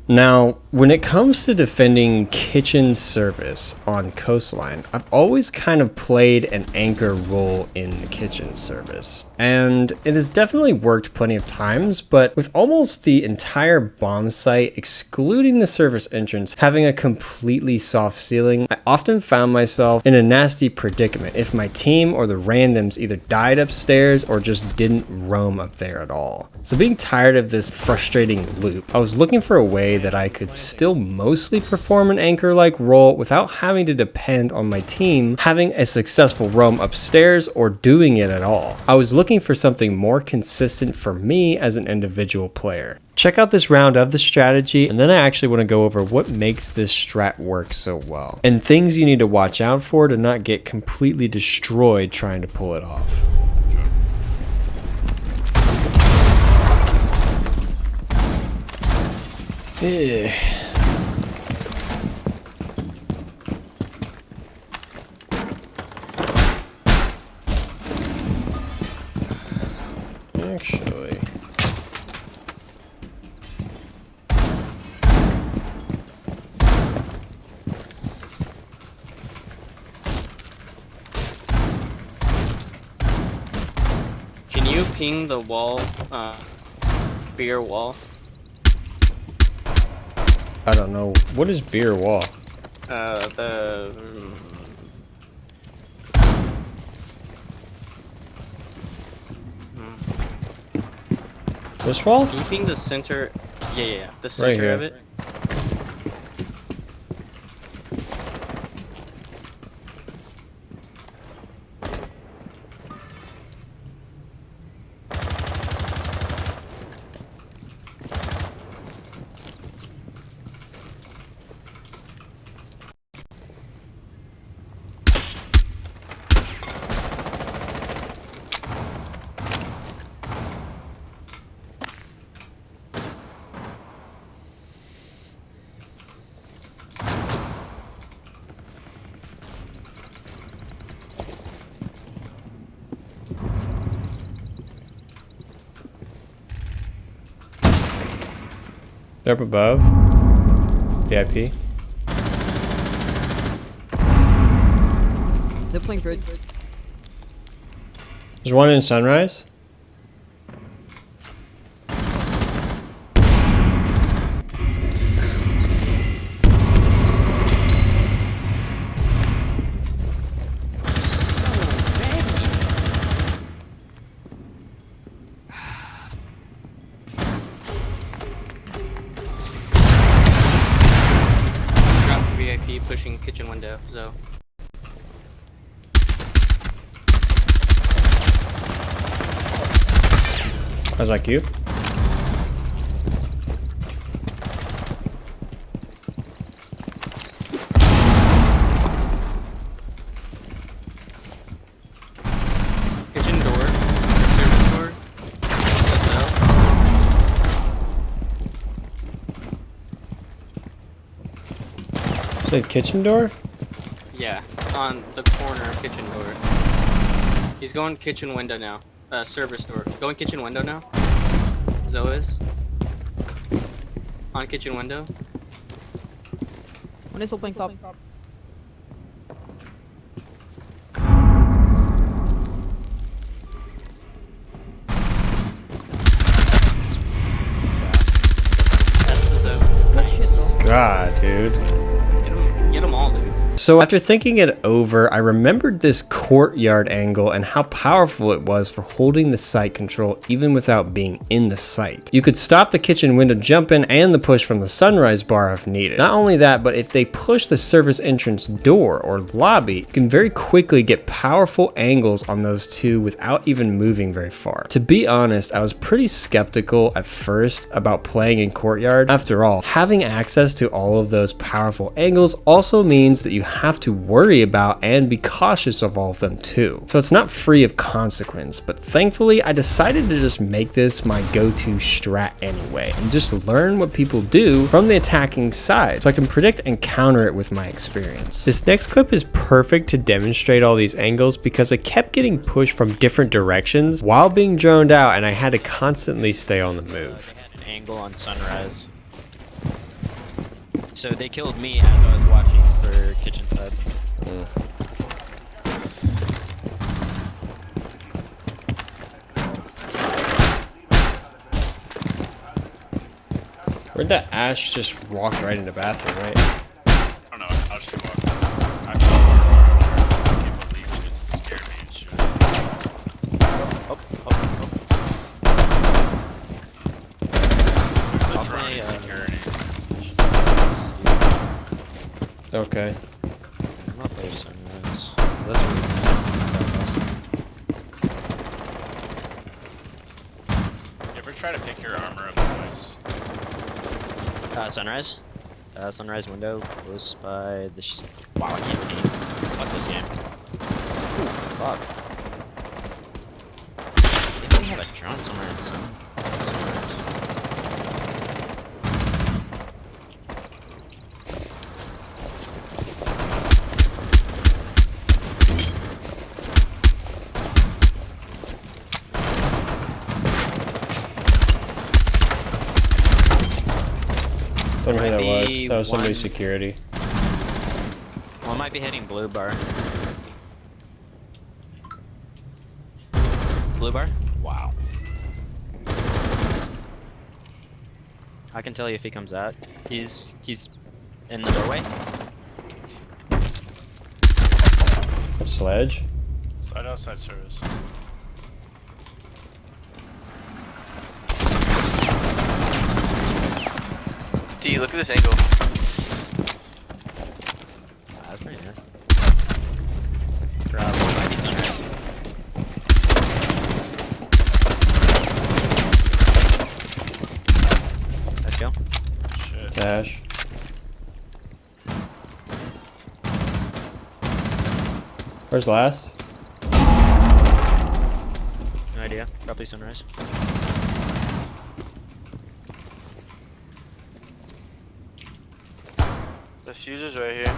Now, when it comes to defending kitchen service on coastline, I've always kind of played an anchor role in the kitchen service, and it has definitely worked plenty of times, but with almost the entire bomb site, excluding the service entrance, having a completely soft ceiling, I often found myself in a nasty predicament if my team or the randoms either died upstairs or just didn't roam up there at all. So being tired of this frustrating loop, I was looking for a way that I could still mostly perform an anchor-like role without having to depend on my team having a successful roam upstairs or doing it at all. I was looking for something more consistent for me as an individual player. Check out this round of the strategy, and then I actually want to go over what makes this strat work so well, and things you need to watch out for to not get completely destroyed trying to pull it off. Yeah. Actually, can you ping the wall, beer wall? I don't know. What is beer wall? This wall? Can you ping the center? Yeah. The center of it. They're up above. VIP. They're playing bridge. There's one in Sunrise. Pushing kitchen window, so. I was like you. Kitchen door, service door. The kitchen door? Yeah, on the corner kitchen door. He's going kitchen window now. Service door. Going kitchen window now. Zoe is. On kitchen window. One is still playing top. That's the Zoe. Nice. God, dude. Get them all, dude. So after thinking it over, I remembered this courtyard angle and how powerful it was for holding the site control even without being in the site. You could stop the kitchen window jump in and the push from the sunrise bar if needed. Not only that, but if they push the service entrance door or lobby, you can very quickly get powerful angles on those two without even moving very far. To be honest, I was pretty skeptical at first about playing in courtyard. After all, having access to all of those powerful angles also means that you have to worry about and be cautious of all of them too. So it's not free of consequence, but thankfully I decided to just make this my go-to strat anyway, and just learn what people do from the attacking side so I can predict and counter it with my experience. This next clip is perfect to demonstrate all these angles because I kept getting pushed from different directions while being droned out and I had to constantly stay on the move. An angle on sunrise. So they killed me as I was watching for kitchen side. Where'd that Ash just walk right in the bathroom, right? I don't know how she walked. I can't believe it just scared me and shit. There's a drone in security. Okay. I'm not there sunrise. 'Cause that's where You ever try to pick your armor up twice? sunrise. Sunrise window close by the. Wow, I can't aim. Fuck this game. Ooh, fuck. I think we have a drone somewhere in some. Don't know who that Might was. be That was somebody's one- security. One might be hitting blue bar. Blue bar? Wow. I can tell you if he comes out. He's in the doorway. A sledge? Side outside service. D, look at this angle. That's pretty nice. Might be sunrise. Let's go. Shit. Ash. Where's last? No idea. Probably sunrise. The fuse is right here.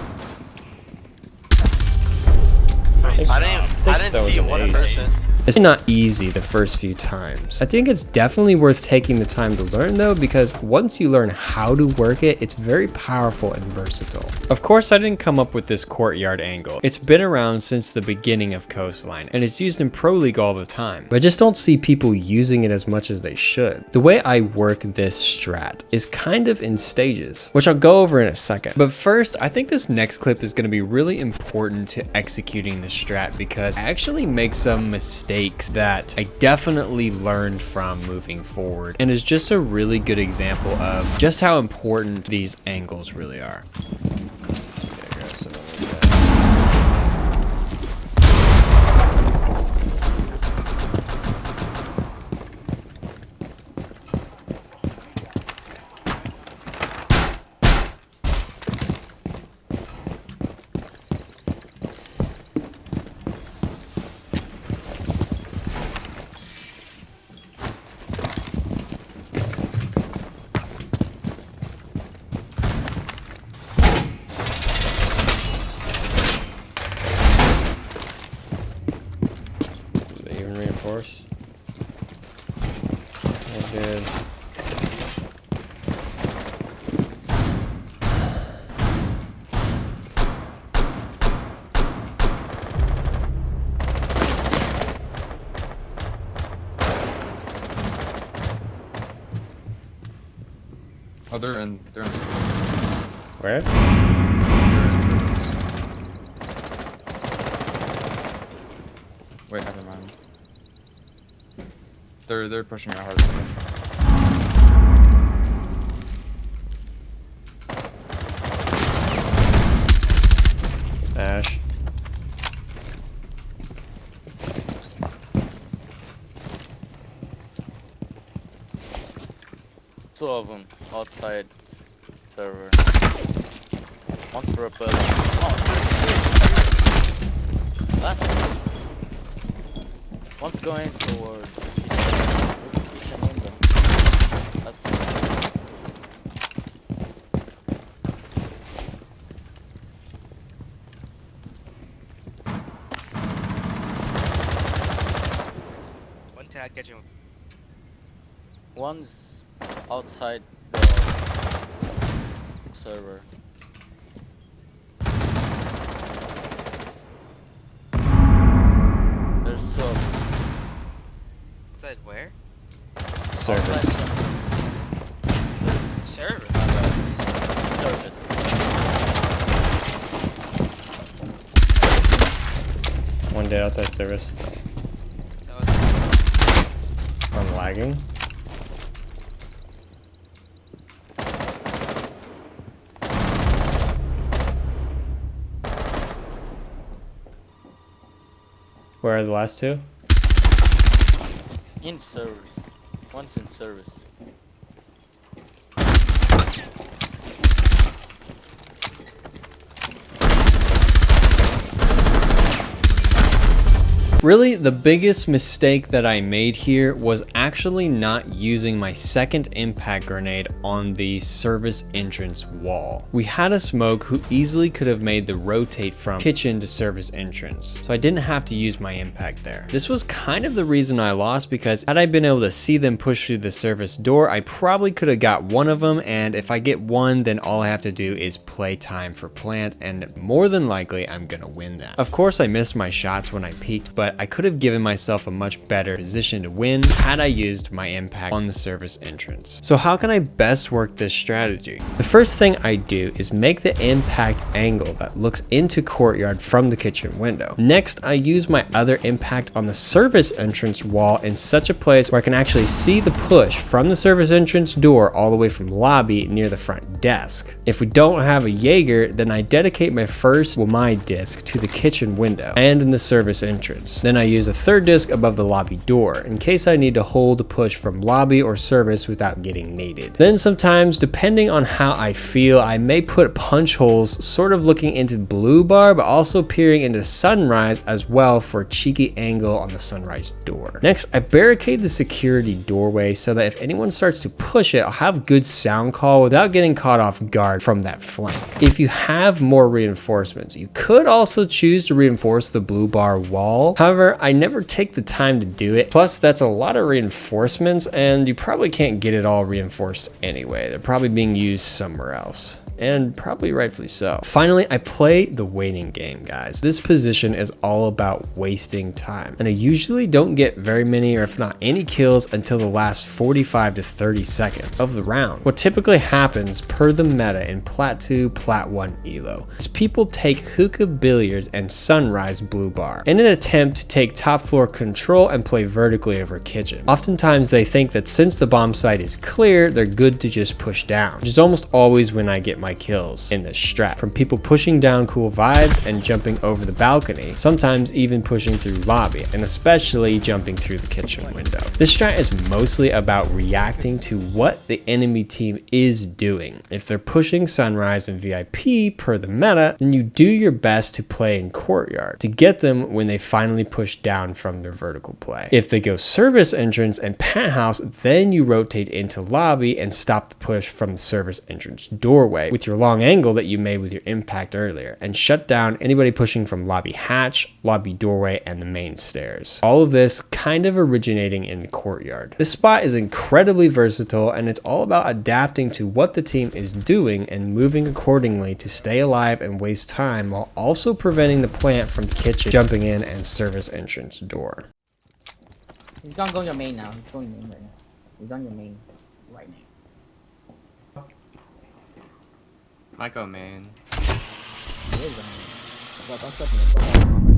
Nice I job. didn't that was see an one ace. person. It's not easy the first few times. I think it's definitely worth taking the time to learn though, because once you learn how to work it, it's very powerful and versatile. Of course, I didn't come up with this courtyard angle. It's been around since the beginning of Coastline, and it's used in Pro League all the time. But I just don't see people using it as much as they should. The way I work this strat is kind of in stages, which I'll go over in a second. But first, I think this next clip is going to be really important to executing the strat, because I actually make some mistakes that I definitely learned from moving forward, and is just a really good example of just how important these angles really are. Reinforce. That's good. Oh, they're in. Where? They're in service. Wait, never mind. They're pushing it hard. Ash. Two of them outside server. One's for a bus. Oh, last place. One's going towards kitchen window. That's One tag kitchen. one's outside the server. There's two. Outside where? Service. Server. Service. One dead outside service. That was I'm lagging. Where are the last two? In service. One's in service. Really, the biggest mistake that I made here was actually not using my second impact grenade on the service entrance wall. We had a smoke who easily could have made the rotate from kitchen to service entrance, so I didn't have to use my impact there. This was kind of the reason I lost, because had I been able to see them push through the service door, I probably could have got one of them, and if I get one, then all I have to do is play time for plant, and more than likely I'm gonna win that. Of course, I missed my shots when I peeked, but I could have given myself a much better position to win had I used my impact on the service entrance. So how can I best work this strategy? The first thing I do is make the impact angle that looks into courtyard from the kitchen window. Next, I use my other impact on the service entrance wall in such a place where I can actually see the push from the service entrance door all the way from lobby near the front desk. If we don't have a Jaeger, then I dedicate my first WROAMAI disc to the kitchen window and in the service entrance. Then I use a third disc above the lobby door in case I need to hold a push from lobby or service without getting naded. Then sometimes, depending on how I feel, I may put punch holes sort of looking into blue bar, but also peering into sunrise as well for a cheeky angle on the sunrise door. Next, I barricade the security doorway so that if anyone starts to push it, I'll have good sound call without getting caught off guard from that flank. If you have more reinforcements, you could also choose to reinforce the blue bar wall. However, I never take the time to do it. Plus, that's a lot of reinforcements and you probably can't get it all reinforced anyway. They're probably being used somewhere else. And probably rightfully so. Finally, I play the waiting game, guys. This position is all about wasting time, and I usually don't get very many or if not any kills until the last 45 to 30 seconds of the round. What typically happens per the meta in Plat 2, Plat 1 Elo is people take hookah billiards and sunrise blue bar in an attempt to take top floor control and play vertically over kitchen. Oftentimes they think that since the bomb site is clear, they're good to just push down, which is almost always when I get my kills in this strat, from people pushing down cool vibes and jumping over the balcony, sometimes even pushing through lobby, and especially jumping through the kitchen window. This strat is mostly about reacting to what the enemy team is doing. If they're pushing sunrise and VIP per the meta, then you do your best to play in courtyard to get them when they finally push down from their vertical play. If they go service entrance and penthouse, then you rotate into lobby and stop the push from the service entrance doorway with your long angle that you made with your impact earlier, and shut down anybody pushing from lobby hatch, lobby doorway, and the main stairs. All of this kind of originating in the courtyard. This spot is incredibly versatile, and it's all about adapting to what the team is doing and moving accordingly to stay alive and waste time while also preventing the plant from kitchen jumping in and service entrance door. He's gonna go your main now. He's going main right now. He's on your main right now. Might go main. He is on main. Well, don't step in the